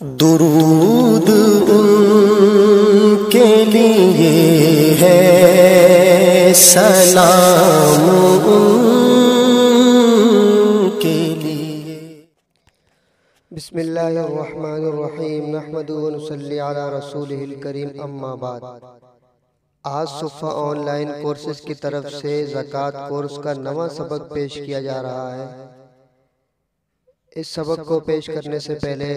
درود ان کے لیے ہے، سلام ان کے لیے۔ بسم اللہ الرحمن الرحیم، نحمدہ و نصلی علی رسولہ الکریم، اما بعد۔ آج صفحہ آن لائن کورسز کی طرف سے زکوٰۃ کورس کا نواں سبق پیش کیا جا رہا ہے۔ اس سبق کو پیش کرنے سے پہلے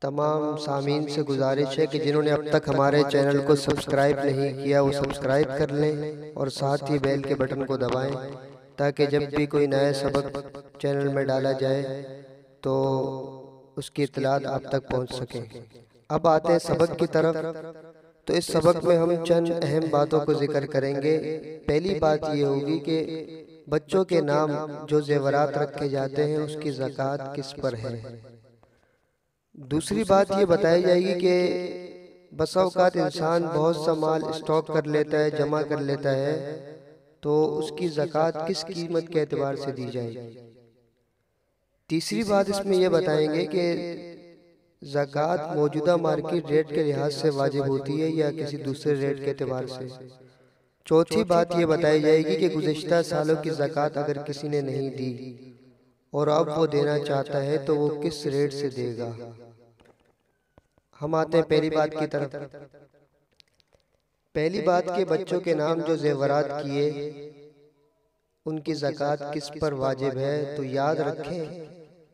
تمام سامعین سے گزارش ہے کہ جنہوں نے اب تک ہمارے چینل کو سبسکرائب نہیں کیا وہ سبسکرائب کر لیں اور ساتھ ہی بیل کے بٹن کو دبائیں تاکہ جب بھی کوئی نیا سبق چینل میں ڈالا جائے تو اس کی اطلاعات آپ تک پہنچ سکیں۔ اب آتے ہیں سبق کی طرف۔ تو اس سبق میں ہم چند اہم باتوں کو ذکر کریں گے۔ پہلی بات یہ ہوگی کہ بچوں کے نام جو زیورات رکھے جاتے ہیں اس کی زکوٰۃ کس پر ہے۔ دوسری بات یہ بتائی جائے گی کہ بسا اوقات انسان بہت سا مال اسٹاک کر لیتا ہے، جمع کر لیتا ہے، تو اس کی زکوٰۃ کس قیمت کے اعتبار سے دی جائے گی۔ تیسری بات اس میں یہ بتائیں گے کہ زکوٰۃ موجودہ مارکیٹ ریٹ کے لحاظ سے واجب ہوتی ہے یا کسی دوسرے ریٹ کے اعتبار سے۔ چوتھی بات یہ بتائی جائے گی کہ گزشتہ سالوں کی زکوٰۃ اگر کسی نے نہیں دی اور اب وہ دینا چاہتا ہے تو وہ کس ریٹ سے دے گا۔ ہم آتے ہیں پہلی بات کی طرف۔ پہلی بات کہ بچوں کے نام جو زیورات کیے ان کی زکوٰۃ کس پر واجب ہے، تو یاد رکھیں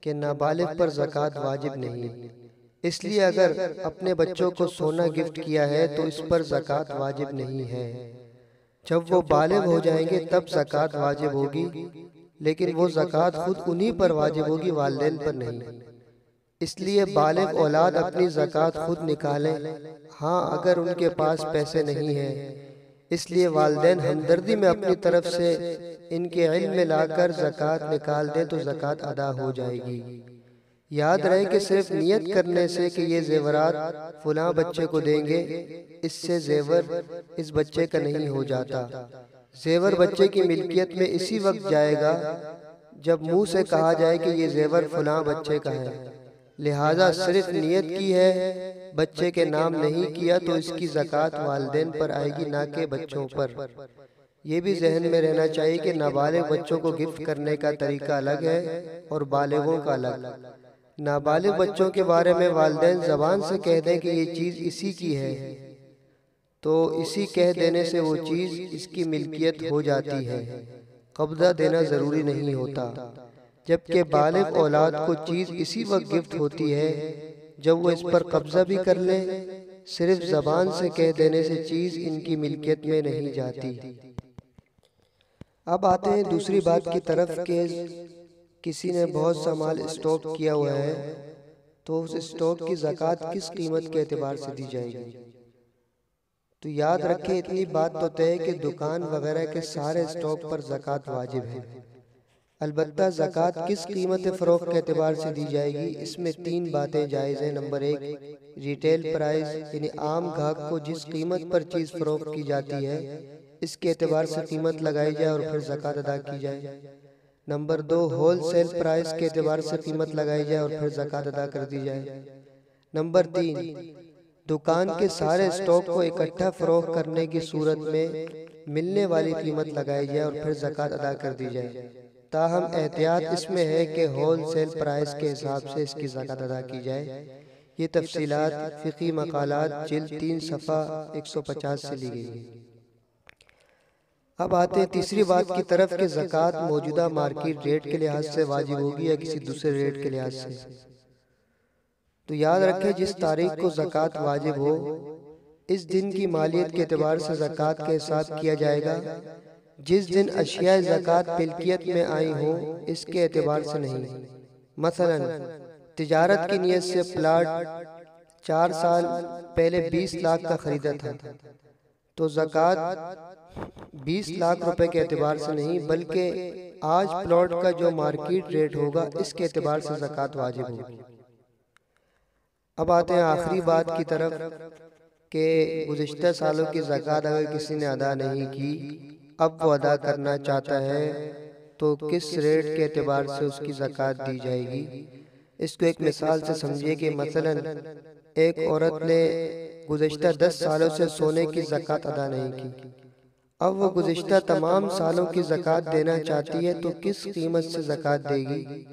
کہ نابالغ پر زکوٰۃ واجب نہیں، اس لیے اگر اپنے بچوں کو سونا گفٹ کیا ہے تو اس پر زکوٰۃ واجب نہیں ہے۔ جب وہ بالغ ہو جائیں گے تب زکوٰۃ واجب ہوگی، لیکن وہ زکوٰۃ خود انہی پر واجب ہوگی، والدین پر نہیں۔ اس لیے بالغ اولاد اپنی زکوٰۃ خود نکالیں، ہاں اگر ان کے پاس پیسے نہیں ہیں، اس لیے والدین ہمدردی میں اپنی طرف سے ان کے علم میں لا کر زکوٰۃ نکال دیں تو زکوٰۃ ادا ہو جائے گی۔ یاد رہے کہ صرف نیت کرنے سے کہ یہ زیورات فلاں بچے کو دیں گے، اس سے زیور اس بچے کا نہیں ہو جاتا۔ زیور بچے کی ملکیت میں اسی وقت جائے گا جب منہ سے کہا جائے کہ یہ زیور فلاں بچے کا ہے۔ لہٰذا صرف نیت کی ہے، بچے کے نام نہیں کیا تو اس کی زکوٰۃ والدین پر آئے گی، نہ کہ بچوں پر۔ یہ بھی ذہن میں رہنا چاہیے کہ نابالغ بچوں کو گفٹ کرنے کا طریقہ الگ ہے اور بالغوں کا الگ۔ نابالغ بچوں کے بارے میں والدین زبان سے کہہ دیں کہ یہ چیز اسی کی ہے تو اسی کہہ دینے سے وہ چیز اس کی ملکیت ہو جاتی ہے، قبضہ دینا ضروری نہیں ہوتا۔ جبکہ بالغ اولاد کو چیز اسی وقت گفٹ ہوتی ہے جب وہ اس پر قبضہ بھی کر لیں، صرف زبان سے کہہ دینے سے چیز ان کی ملکیت میں نہیں جاتی۔ اب آتے ہیں دوسری بات کی طرف کہ کسی نے بہت سا مال اسٹاک کیا ہوا ہے تو اس اسٹاک کی زکوٰۃ کس قیمت کے اعتبار سے دی جائے گی۔ تو یاد رکھیں اتنی بات تو طے ہے کہ دکان وغیرہ کے سارے اسٹاک پر زکوٰۃ واجب ہے، البتہ زکوٰۃ کس قیمت فروخت کے اعتبار سے دی جائے گی، اس میں تین باتیں جائز ہیں۔ نمبر ایک، ریٹیل پرائز، یعنی عام گاہک کو جس قیمت پر چیز فروخت کی جاتی ہے اس کے اعتبار سے قیمت لگائی جائے اور پھر زکوٰۃ ادا کی جائے۔ نمبر دو، ہول سیل پرائز کے اعتبار سے قیمت لگائی جائے اور پھر زکوٰۃ ادا کر دی جائے۔ نمبر تین، دکان کے سارے اسٹاک کو اکٹھا فروخت کرنے کی صورت میں ملنے والی قیمت لگائی جائے اور پھر زکوٰۃ ادا کر دی جائے۔ تاہم احتیاط اس میں ہے کہ ہول سیل پرائز کے حساب سے اس کی زکوٰۃ ادا کی جائے۔ یہ تفصیلات فقہی مقالات جلد 3 صفحہ 150 سے لی گئی ہیں۔ اب آتے ہیں تیسری بات کی طرف کہ زکوٰۃ موجودہ مارکیٹ ریٹ کے لحاظ سے واجب ہوگی یا کسی دوسرے ریٹ کے لحاظ سے۔ تو یاد رکھیں جس تاریخ کو زکوٰۃ واجب ہو اس دن کی مالیت کے اعتبار سے زکوٰۃ کا حساب کیا جائے گا، جس دن اشیاء زکوٰۃ ملکیت میں آئی ہوں اس کے اعتبار سے نہیں۔ مثلا تجارت کی نیت سے پلاٹ 4 سال پہلے 20 لاکھ کا خریدا تھا تو زکوٰۃ 20 لاکھ روپے کے اعتبار سے نہیں بلکہ آج پلاٹ کا جو مارکیٹ ریٹ ہوگا اس کے اعتبار سے زکوٰۃ واجب ہوگی۔ اب آتے ہیں آخری بات کی طرف کہ گزشتہ سالوں کی زکوٰۃ اگر کسی نے ادا نہیں کی اب وہ ادا کرنا چاہتا ہے تو کس ریٹ کے اعتبار سے اس کی زکوٰۃ دی جائے گی۔ اس کو ایک مثال سے سمجھیے کہ مثلاً ایک عورت نے گزشتہ 10 سالوں سے سونے کی زکوٰۃ ادا نہیں کی، اب وہ گزشتہ تمام سالوں کی زکوٰۃ دینا چاہتی ہے تو کس قیمت سے زکوٰۃ دے گی؟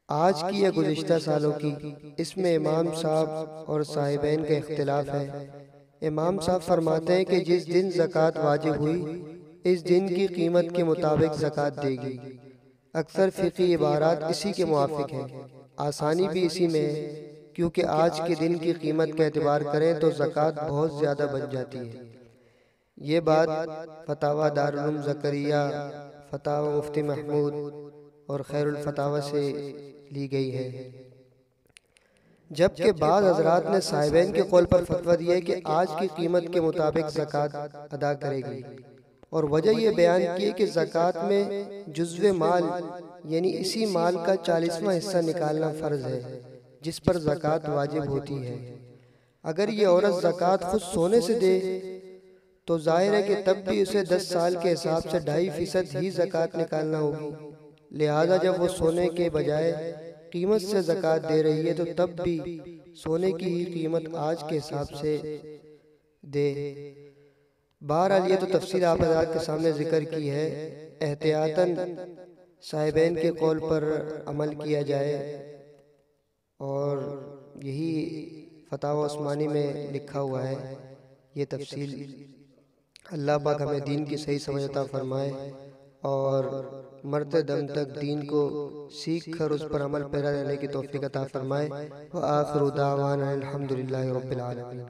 آج کی یا گزشتہ سالوں کی؟ اس میں امام صاحب اور صاحبین کا اختلاف ہے۔ امام صاحب فرماتے ہیں کہ جس دن زکوٰۃ واجب ہوئی اس دن کی قیمت کے مطابق زکوٰۃ دے گی۔ اکثر فقہی عبارات اسی کے موافق ہیں، آسانی بھی اسی میں ہے، کیونکہ آج کے دن کی قیمت کا اعتبار کریں تو زکوٰۃ بہت زیادہ بن جاتی ہے۔ یہ بات فتاوی دارالعلوم زکریا، فتاوی مفتی محمود اور خیر الفتاوی سے لی گئی ہے، جبکہ بعض حضرات نے صاحبین کے قول پر فتویٰ دیا ہے کہ آج کی قیمت کے مطابق زکوٰۃ ادا کرے گی، اور وجہ یہ بیان کی کہ زکوٰۃ میں جزو مال یعنی اسی مال کا 40واں حصہ نکالنا فرض ہے جس پر زکوٰۃ واجب ہوتی ہے۔ اگر یہ عورت زکوٰۃ خود سونے سے دے تو ظاہر ہے کہ تب بھی اسے 10 سال کے حساب سے 2.5% ہی زکوٰۃ نکالنا ہوگی، لہذا جب وہ سونے کے بجائے قیمت سے زکوٰۃ دے رہی ہے تو تب بھی سونے کی ہی قیمت آج کے حساب سے دے۔ بہرحال یہ تو تفصیل آپ حضرات کے سامنے ذکر کی ہے، احتیاطاً صاحبین کے قول پر عمل کیا جائے، اور یہی فتاوی عثمانی میں لکھا ہوا ہے یہ تفصیل۔ اللہ پاک ہمیں دین کی صحیح سمجھ عطا فرمائے اور مرتے دم تک دین کو سیکھ کر اس پر عمل پیرا رہنے کی توفیق عطا فرمائے۔ وآخر دعوانا الحمدللہ رب العالمین۔